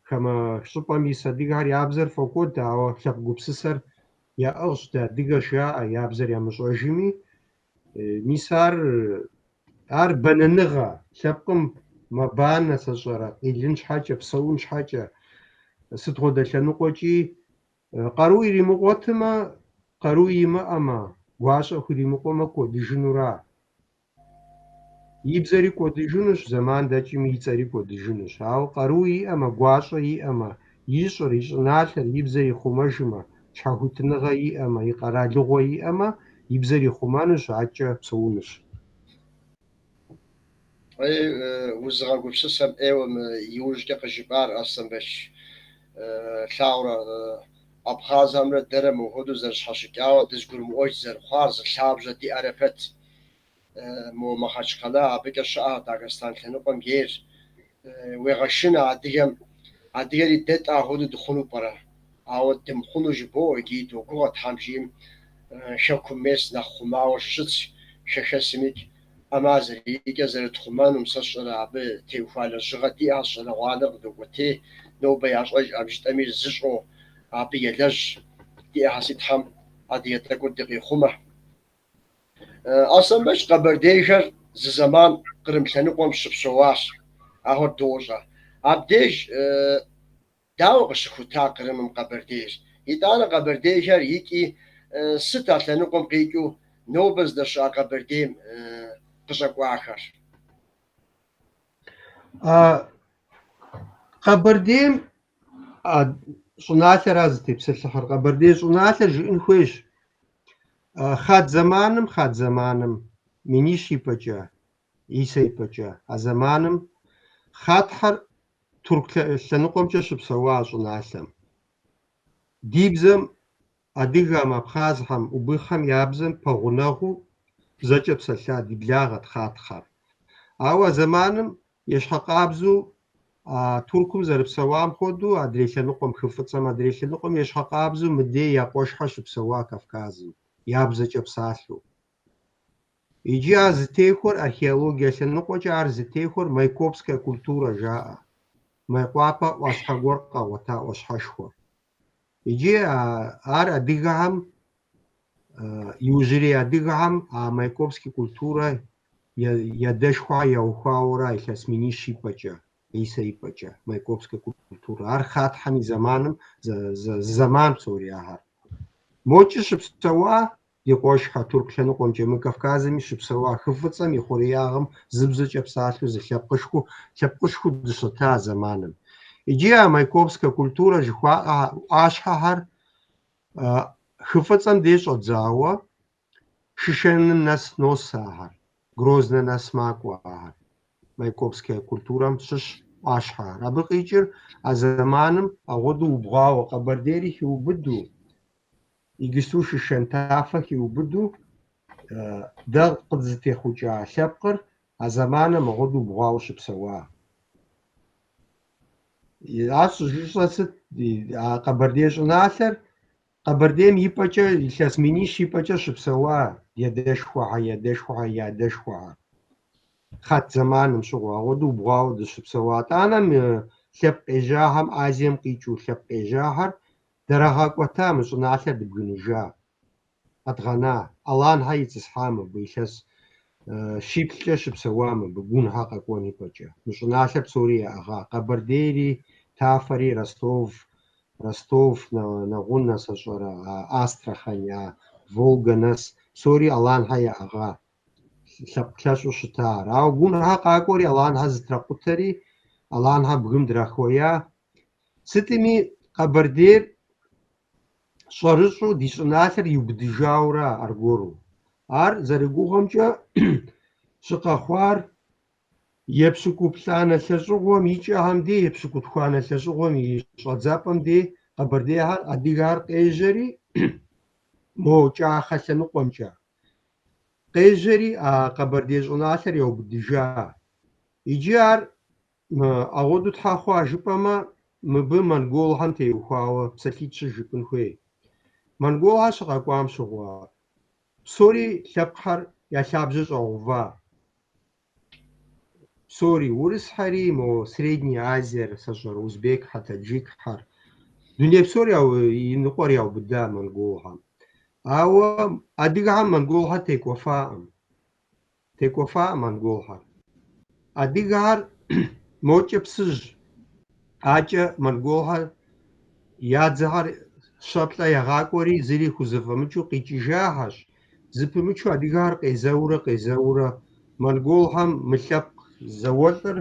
Хамэ щӏыпӏэм ис адыгэхэр я бзэр фокӏуэд, ауэ лъэпкъ гупсысэр яӏыгъщ, дэ адыгэ жаӏэ, я бзэр ямыщӏэжми. Мис ар бэнэныгъэ, лъэпкъым мэбанэ сэ щӏэрэ, къилын щхьэкӏэ, псэун щхьэкӏэ. Сыт хуэдэ лъэныкъуэкӏи, къару иримыкъуэтмэ, къару имыӏэмэ, гуащӏэ хуримыкъуэмэ, кӏуэдыжынура. И бзэри кӏуэдыжынущ, зэман дэкӏми и цӏэри кӏуэдыжынущ. Ауэ къару иӏэмэ, гуащӏэ иӏэмэ, ищӏыр, и щӏыналъэр, и бзэр ихъумэжмэ, щхьэхуитыныгъэ иӏэмэ, и къэралыгъуэ иӏэмэ, и бзэр ихъумэнущ, акӏэ псэунущ. Узыгъэгупсысэм ӏейуэм иужькӏэ къыжыпӏар Аслъэнбэч лъагъурэ Абхъазэмрэ дэрэ мыуэхъуэдэу зэрыщхьэщыкӏауэ дызгурымыӏуэж зэрыхъуар зы лъабжьэ диӏэрэ пэт. Мо Махъэчкъэнэ абыкӏэ щыӏэ Дагъыстан лъэныкъуэм ейр. Уегъэшынэ адыгэри дэ тӏа хуэдэу дыхъуну пӏэрэ? Ауэ дымыхъуну жыбоӏэ, икӏи догугъэ Тхьэм жиӏэм шэкум мес нэхъ хъумауэ щыц, шэшэсымикӏ. Ӏэмал зэрикӏэ зэрытхъумэнум сэ сщӏэрэ абы теухуа лэжьыгъэ диӏэ, щӏэныгъуанэр къыдокӏуэтей, нобэ ящӏэж абжьыщӏэми зыщӏу, абы елэжь диӏэ си Тхьэм адыгэ тӏэкӏур дыкъихъумэ. Аслъэнбэч къэбэрдейхэр зы зэман Кърым лъэныкъуэм щыпсэуащ, ахэр дощӏэ. Абдеж дауэ къыщыхута Кърымым къэбэрдейр? ИтӀанэ къэбэрдейхэр икӏи сыт а лъэныкъуэм къикӏыу нобэ здэщыӏэ къэбэрдейм къыщӏэкӏуахэр? Къэбэрдейм щӏыналъэра зытепсэлъыхьыр. Къэбэрдей щӏыналъэр жиӏэн хуейщ. Хъад зэманым минищ ипӏэкӏэ, Исэ ипӏэкӏэ, а зэманым хъатхьэр турк лъэныкъуэмкӏэ щыпсэуа щӏыналъэм. Ди бзэм, адыгэм, абхъазхэм, ӏубыхъэм я бзэм пэгъунэгъуу бзэкӏэ псэлъа ди благъэт хъатхъэр. Ауэ а зэманым ещхьэкъабзэу туркум зэрыпсэуам хуэдэу адрей лъэныкъуэм, хы фӏыцӏэм адрей лъэныкъуэм ещхьэкъабзэу мыдей я къуэшхьэ щыпсэуа Кавказым, я бзэкӏэ псалъэу. Иджы ар зытехуэр археологие лъэныкъуэкӏэ ар зытехуэр Майкопская культурэ жаӏэ. Майкъуапэ ӏуащхьэ гуэр къэгъуэта ӏуащхьэшхуэ. Иджы ар адыгэхэм, иужьрей адыгэхэм а Майкопская культурэ ядэшхуэ яухуауэра илъэс Минищ ипӏэкӏэ, Исэ ипӏэкӏэ, Майкопская культурэ. Ар хъатхьэм и зэманым, зэман псори ахэр. Мокӏэ щыпсэуа ди къуэшхьэ турк лъэныкъуэмкӏэ, мы Кавказым щыпсэуа хы фӏыцӏэм и хъуреягъым зы бзэкӏэ псалъэу зы лъэпкъышхуэу дыщыта а зэманым. Иджы а Майкопская культурэ жыхуаӏэ ӏуащхьэхэр хы фӏыцӏэм деж щӏэдзауэ Шишэным нэс носэ ахэр, Грознэ нэс макӏуэ ахэр. Майкопская культурэм щыщ ӏуащхьэхэр. Абы къикӏыр а зэманым агъуэдэу убгъуауэ, къэбэрдейри хиубыду, иджысту шишэн тафэ хиубыду, дэ къызытехъукӏа лъэпкъыр а зэманым агъуэдэу убгъуауэ щыпсэуа. Ар щӏыщӏэ сыт? А къэбэрдей щӏыналъэр Къэбэрдейм ипӏэкӏэ, илъэс Минищ ипӏэкӏэ щыпсэуа ядэшхуэхьэр. Хъат зэманым щыгъуэ, агъуэдэу убгъуауэ дыщыпсэуа. ТӀанэм лъэпкъ ежьахьэм, Азием къикӏыу лъэпкъ ежьахьэр дэрагъэкӏуэта, мы щӏыналъэр дыбгыныжа, къэдгъэна, ӏэланхьэ итӏысхьа мыбы, илъэс щиплӏкӏэ щыпсэуа мыбы, гунхьэ къэкӏуэн ипӏэкӏэ. Мы щӏыналъэр псори яӏыгъа. Къэбэрдейри, Тафэри, Ростов, Нэгъунэ сэ щӏэрэ, Астрахань, Волгэ нэс, псори ӏэланхьэ яӏыгъа. Лъэпкъ лъэщӏу щытар. Ауэ гунхьэ къакӏуэри ӏэланхьэ зытракъутэри, ӏэланхьэ бгым драхуея. Сытми къэбэрдейр щӏэрыщӏу ди щӏыналъэр иубыдыжаура аргуэру. Ар зэрыгугъэмкӏэ щыкъэхъуар епщыкӏуплӏанэ лъэщӏыгъуэм и кӏэхэм де, епщыкӏутхуанэ лъэщӏыгъуэм и щӏэдзапӏэм де къэбэрдейхэр, адыгэр къежьэри, мо кӏахъэ лъэныкъуэмкӏэ къежьэри, а къэбэрдей щӏыналъэр яубыдыжа. Иджар агъоду тхьахъуа жыпӏэмэ мыбы монголхэм теухуауэ псалъитӏ жыпӏын хуей. Монголхэр щыкъэкӏуам щыгъуэ псори лъэпкъхэр я лъабжьэ щӏэгъува. Псори урысхьэри, мо Средняя Азиер, сащӏэрэ узбекхьэр, таджикхьэр, дуней псор и ныкъуэр яубыда монголхэм. Ауэ адыгэхэм монголхэр текӏуэфаӏым монголхэр. Адыгэхэр мокӏэ псыжь, акӏэ монголхэр я дзэхэр щэплӏэ ягъакӏуэри зыри хузэфӏэмыкӏыу къикӏыжахэщ. Зыпымычу адыгэхэр къезэурэ монголхэм мы лъэпкъ зауэлӏыр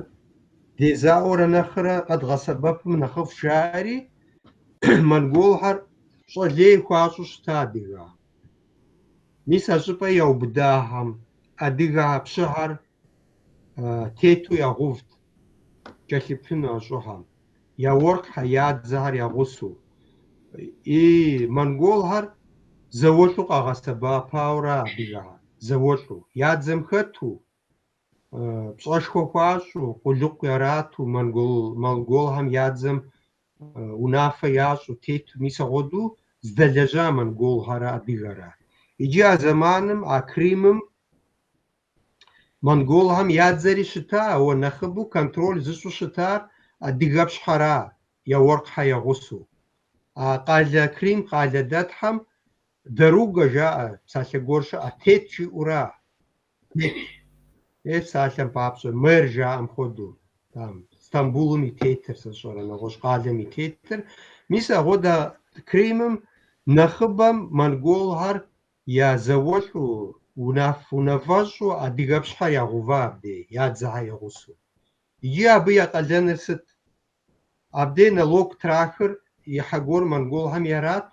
дезауэрэ нэхърэ къэдгъэсэбэпым нэхъыфӏ жаӏэри, монголхэр щӏэлей хуащӏу щыта адыгэхэр. Мис а щӏыпӏэ яубыдахэм адыгэ пщыхьэр тету ягъувт кӏэлъыплъыну а щӏыхьэм. Я уэркъхьэ я дзэхэр ягъусу. И монголхэр зауэлӏу къагъэсэбэпауэрэ адыгэхэр, зауэлӏу. Я дзэм хэту, пщӏэшхуэ хуащӏу, къулыкъу ярату, монголхэм я дзэм унафэ ящӏу тету, мис агъуэду здэлэжьа монголхэрэ адыгэрэ. Иджы а зэманым а Крымым монголхэм я дзэри щыта, ауэ нэхъыбэу контроль зыщӏу щытар адыгэ пщхьэра, я уэркъхьэ ягъусу. А къалэ Крым, къалэ дэтхьэм Даруга жаӏэ, псалъэ гуэр щыӏэ, тет жиӏэура. Псалъэм папщӏэ, мэр жаӏэм хуэдэу. Стамбулым и тетыр, сащӏэрэ, нэгъуэщӏ къалэм и тетыр. Мис агъуэдэ Крымым нэхъыбэм монголхэр я зауэлӏу, унафэщӏу адыгэ пщхьэр ягъува абдей, я дзэхьэр ягъусу. Иджы абы я къалэныр сыт? Абдей налог трахыр ихьэ гуэр монголхэм ярат,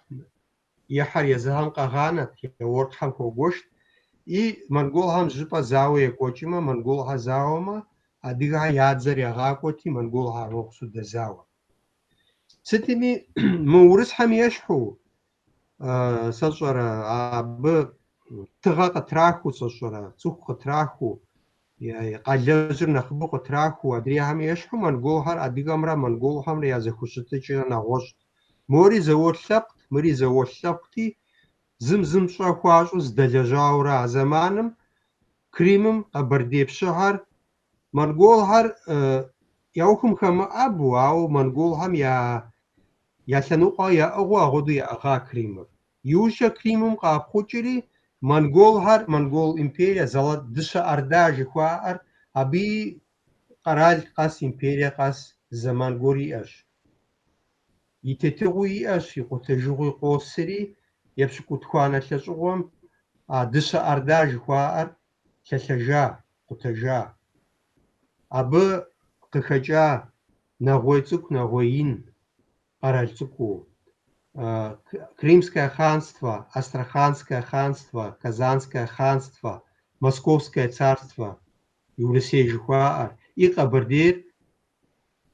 ихьэр езыхэм къэгъанэт, я уэркъхэм хуогуэшт. И монголхэм жыпӏэ зауэ екӏуэкӏмэ, монголхэр зауэмэ, адыгэхэр я дзэр ягъакӏуэти, монголхэр армыхъу дэзауэ. Сытми мы урысхэм ещхьу, сащӏэрэ, абы тыгъэ къытрахыу, сащӏэрэ, цӏыху къытрахыу, къалэжьыр нэхъыбэу къытрахыу адрейхэм ещхьу, монголхэр адыгэмрэ монголхэмрэ я зэхущытыкӏэр нэгъуэщӏт. Мори зауэлӏ лъэпкът, мыри зауэлӏ лъэпкъти, зым щӏэ хуащӏу здэлэжьауэрэ а зэманым Крымым къэбэрдей пщыхьэр монголхэр яухым хэмыӏэбу, ауэ монголхэм я лъэныкъуэ яӏыгъыу агъуэду яӏыгъа Крымыр. Иужькӏэ Крымым къапхъукӏри, Монгол империе, Дыщэ Орда жыхуаӏэр, абы къэрал къэс, империе къэс зэман гуэр иӏэщ. И тетыгъуи иӏэщ, и къутэжыгъуи къосри, епщыкӏутхуанэ лъэщӏыгъуэм а Дыщэ Орда жыхуаӏэр лъэлъэжа, къутэжа. Абы къыхэкӏа нэгъуей цӏыкӏу, нэгъуей ин къэрал цӏыкӏуу. Крымское ханство, Астраханское ханство, Казанское ханство, Московское царство, Иурысей жыхуаӏэр, и Къэбэрдейр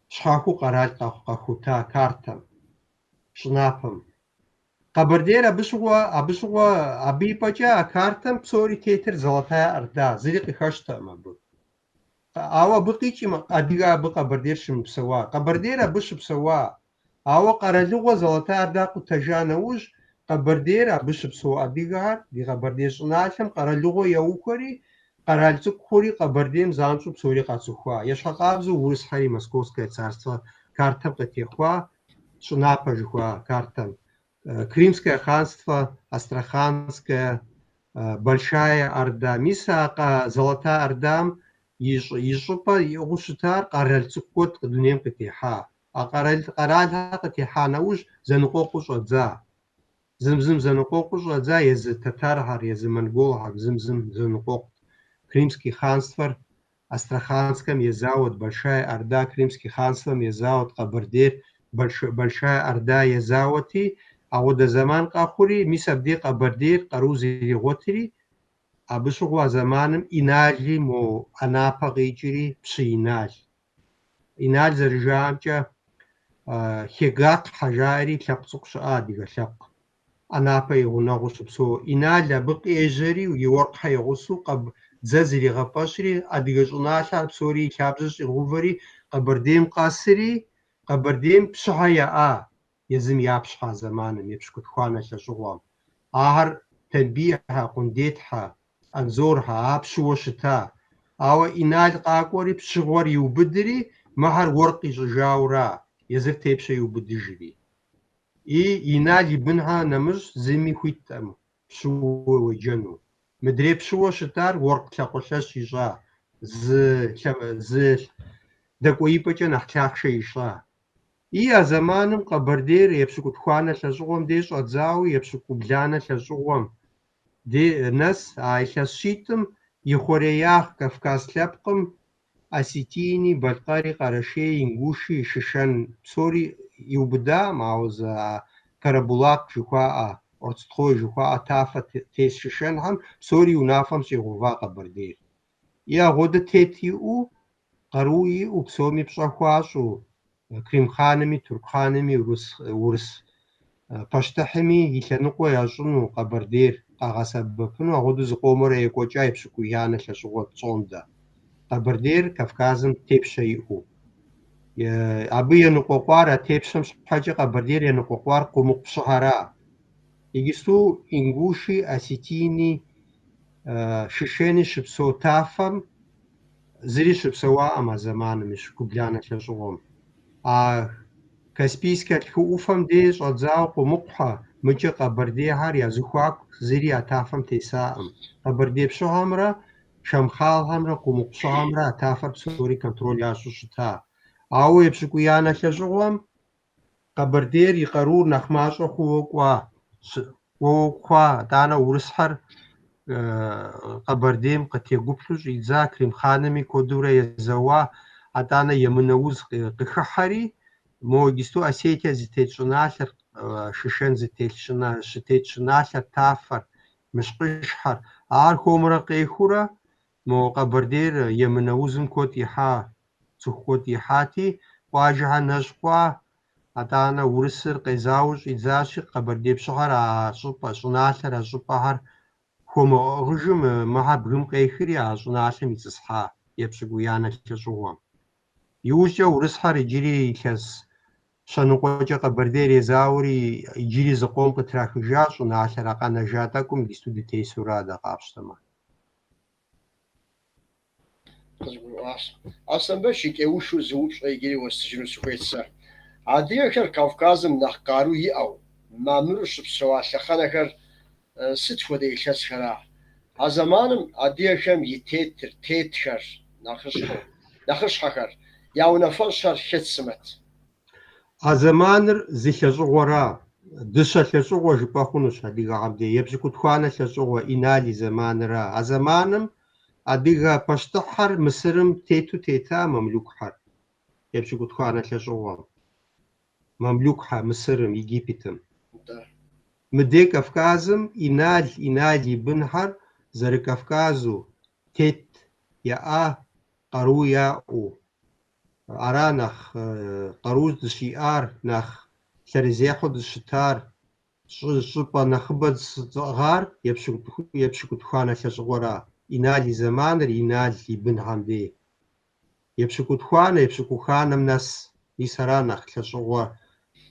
щхьэхуэу къэрал къэхута картэм, щӏынапэм. Къэбэрдейр абы щыгъуэ абы ипӏэкӏэ а картэм псори тетыр Золотая Орда, зыри къыхэщтэкъым абы. Ауэ абы къикӏи адыгэ абы Къэбэрдейр щымыпсэуа. Къэбэрдейр абы щыпсэуа. Ауэ къэралыгъуэ Золотая Орда къутэжа нэужь, Къэбэрдейр абы щыпсэу адыгэхэр ди Къэбэрдей щӏыналъэм къэралыгъуэ яухуэри, къэрал цӏыкӏухэри Къэбэрдейм занщӏэу псори къэцӏыхуа. Ещхьэкъабзэу Урысхьэри Московское царство картэм къытехуа, щӏынапэ жыхуа картэм. Крымское ханство, Астраханское, Большая Орда. Мис а Золотая Ордам и щӏыпӏэ иӏыгъыу щытар къэрал цӏыкӏу куэд дунейм къытехьа. А къэралхэр къытехьа нэужь зэныкъуэкъуу щӏэдза. Зым зэныкъуэкъуу щӏэдза, езы татархэр, езы монголхэр зым зэныкъуэкъут. Крымский ханствэр Астраханскэм езауэт, Большая Орда Крымский ханствэм езауэт, Къэбэрдейр Большая Орда езауэти, агъуэдэ зэман къэхъури, мис абдей Къэбэрдейр къару зригъуэтри, абы щыгъуэ а зэманым Инали, мо ӏэнапэ къикӏри Пщы Инал. Инал зэрыжаӏэмкӏэ Хегатхьэ жаӏэри лъэпкъ цӏыкӏу щыӏэ, адыгэ زازري غباشري أديجش ناشر بسوري كابزش غوفري قبرديم قاسري قبرديم بشهية يزم يابشها زمان يبشكت خانة شغوام آهر تنبيهها قنديتها أنزورها بشوشتا أو إنال قاقوري بشغور يوبدري مهر ورقي جاورا يزف تيبشا يوبدجري إنال يبنها نمج زمي خويتم بشو وجنو مدري بشو شتار ورق تلاقوشاش يجا ز دكوي بچا نحتاخ يشا زمانم قبردير يبشكو تخوانا لشغوم ديش أدزاوي يبشكو بلانا لشغوم دي ناس عايشاشيتم يخورياخ كفكاس لابقم أسيتيني بلقاري قرشي ينغوشي ششان بسوري يوبدا معوز كربولاق جخواء أرتخوي جخواء تافة تيس ششان هم بسوري ونافم شغوفا قبردير غودة تيتيو قروي وبسومي بشخواشو كريم خانمي ترك خانمي ورس باشتحمي يلنقو ياشنو قبردير قاغسببنو غودو زقومر يكوچا يبشكو يانا لشغو تصوندا قبردير كفكازم تيبشيئو أبي ينقوقوار تيبشم حاجة قبردير ينقوقوار قمق بشهرا يجسو إنغوشي أسيتيني ششيني شبسو تافم زري شبسوا أما زمان مش كوبلانا لشغوم كاسبيسكا تخوفم ديش أدزاو قمقها مجي قبرديهار يزخواك زري أتافم تيساهم قبردي بشو همرا شمخال همرا قمق شو همرا أتافر بسوري كنترول ياشو شتا أو يبشكو يانا لشغوم قبردير يقرور نخماشو وقوا دانا ورسحر قبرديم قد يقبلوش إذا كريم خانمي كودورة يزوا أدانا يمنوز قخحري مو جستو أسيتيا زيتيت شناشر ششن زيتيت شناشر تافر مش قشحر خومرا قيخورا مو قبردير يمنوزن كوت يحا تخوت يحاتي واجها نجقوا أدانا ورسر قيزاوش إذاشي قبرديب شهر عشوبا شناشر عشوبا هر هم رجم ما بهم قيخري عشناشم يتصحى يبشقو يانا كشوهم يوجا ورسحر يجري كاس شنقوجا قبردير يزاوري يجري زقوم قتراخجا شناشر قانا جاتاكم يستو دي تيسورا دا قابشتما أصلا باش يكيوشو زوج يجري وستجنو سخويتسا عادي أكر كافكازم نحقارو أو ما مروش بسوا لخانكر ست ودي إخلاص خرا هزمانم عادي أكم يتيتر تيتشر نخش حكر ياو نفرشر شتسمت زمانر زيشجورا دشا شجوا جباخونوش هديغا عبدي يبشكو تخوانا شجوا إنالي زمانرا زمانم أديغا باشتحر مصرم تيتو تيتا مملوك حر يبشكو تخوانا شجوا مملوك حر مصرم يجيبتم مدي كفكازم إنالي بنحر زر كفكازو تيت يا قرو يا او أرا نخ قروز دشيار نخ شرزيحو دشتار شبا نخبد غار يبشكو تخوانا شجورا إنالي زمانر إنالي بنهم دي يبشكو تخوانا يبشكو خانم ناس يسرا نخ شجورا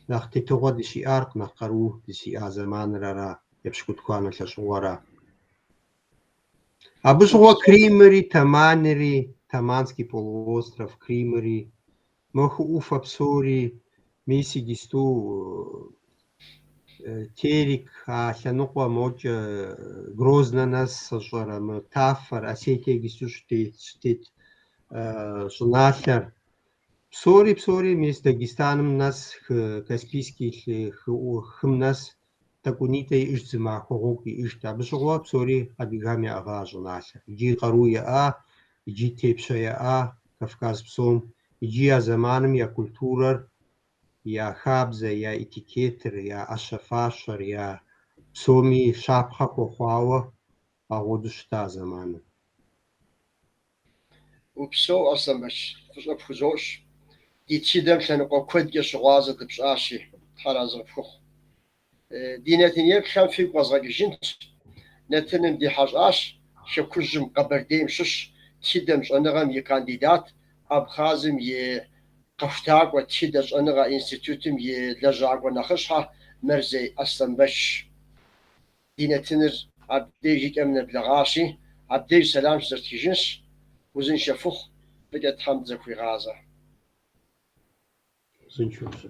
نخ تتوغا دشيار نخ قرو دشيار زمانر را يبشكو تخوانا شجورا أبشغوا كريمري تمانري تمانسكي полуостров كريمري مخوفة بسوري ميسي جستو تيريك عشانقوا موج грозно нас сожора метафор Осетия гисту штит шунахер псори мис Дагестаном нас Каспийский хм нас такуните ижцема хогоки ижта бшгва псори адигами ага шунахер иджи qaruya иджи тепшая Кавказ псом иджи заманом я культурар يا خابزة يا إتيكيتر يا أشفاشر يا سومي شابخة وخواوة أغودش تا زمان وبسو أصلا باش فشل بخزوش دي تشيدم لنقو كود يشغازة بشاشي تحراز بخوخ دي نتنيا كان في قوزغة جنت نتنم دي حاج شكوجم قبرديم شش تشدم شأنغام كانديدات أبخازم قفتاق وتشدش أنغا إنستيتوتم لجاق ونخشها مرزي أصلا بش دينا تنر عبديجيك أمن بلغاشي عبديج سلام سرتيجنش وزن شفوخ بدأت حمد زكوي غازة زين شوف